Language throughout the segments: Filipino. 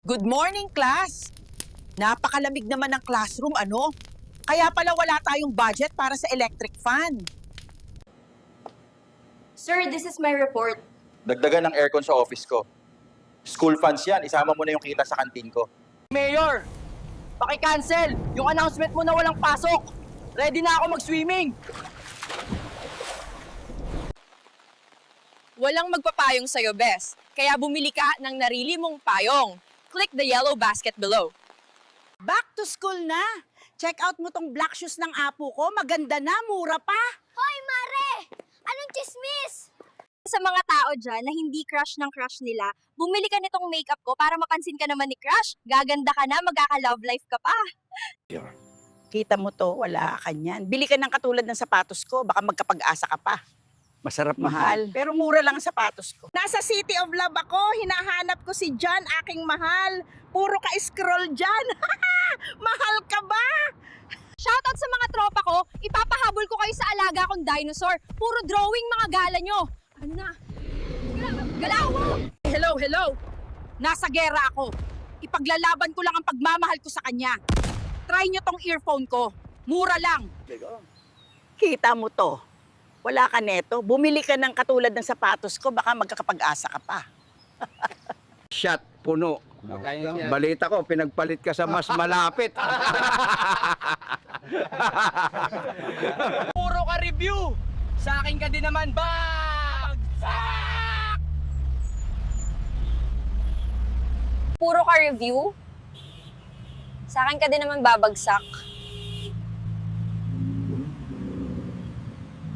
Good morning, class! Napakalamig naman ng classroom, ano? Kaya pala wala tayong budget para sa electric fan. Sir, this is my report. Dagdagan ng aircon sa office ko. School funds yan, isama mo na yung kita sa kantin ko. Mayor, paki-cancel yung announcement mo na walang pasok. Ready na ako mag-swimming. Walang magpapayong sa'yo, Bes. Kaya bumili ka ng narili mong payong. Click the yellow basket below. Back to school na. Check out mo tong black shoes ng apo ko. Maganda na, mura pa. Hoy, Mare! Anong chismis? Sa mga tao dyan na hindi crush ng crush nila, bumili ka nitong makeup ko para mapansin ka naman ni crush. Gaganda ka na, magkaka-love life ka pa. Kita mo to, wala ka niyan. Bili ka ng katulad ng sapatos ko, baka magkapag-asa ka pa. Masarap Mahal. Pero mura lang ang sapatos ko. Nasa City of Love ako, hinahanap ko si John, aking mahal. Puro ka scroll dyan. Mahal ka ba? Shoutout sa mga tropa ko, ipapahabol ko kayo sa alaga kong dinosaur. Puro drawing mga gala nyo. Ano na? Galaw! Hello. Nasa gera ako. Ipaglalaban ko lang ang pagmamahal ko sa kanya. Try nyo tong earphone ko. Mura lang. Kita mo to. Wala ka neto. Bumili ka ng katulad ng sapatos ko, baka magkakapag-asa ka pa. Shot, puno. Balita ko, pinagpalit ka sa mas malapit. Puro ka review. Sa akin ka din naman, bagsak! Puro ka review? Sa akin ka din naman babagsak.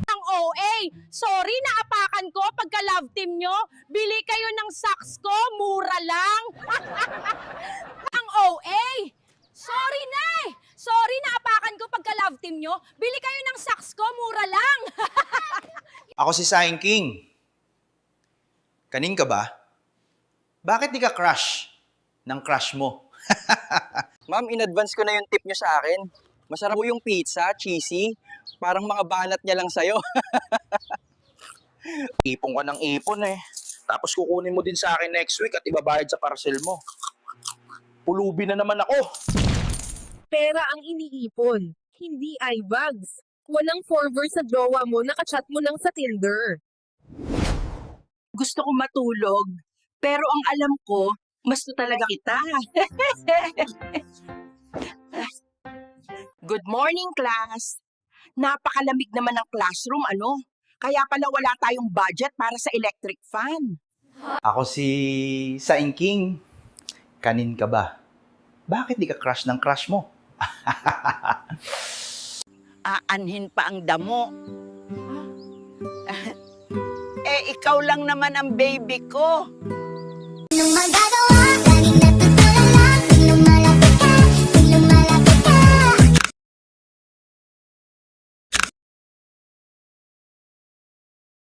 Ang OA, sorry naapakan ko pagka love team nyo. Bili kayo ng socks ko, mura lang. Ang OA, sorry na Sorry naapakan ko pagka love team nyo. Bili kayo ng socks ko, mura lang. Ako si Saing King. Kanin ka ba? Bakit di ka crush ng crush mo? Ma'am, in-advance ko na yung tip nyo sa akin. Masarap po yung pizza, cheesy. Parang mga banat niya lang sa'yo. Ipon ka ng ipon eh. Tapos kukunin mo din sa akin next week at ibabayad sa parcel mo. Pulubi na naman ako. Pera ang iniipon, hindi eyebags. Walang forward sa jowa mo, nakachat mo lang sa Tinder. Gusto ko matulog, pero ang alam ko, masto talaga kita. Good morning, class. Napakalamig naman ng classroom, ano? Kaya pala wala tayong budget para sa electric fan. Ako si Saing King. Kanin ka ba? Bakit di ka crush ng crush mo? Aanhin pa ang damo. Ikaw lang naman ang baby ko. Anong magagawa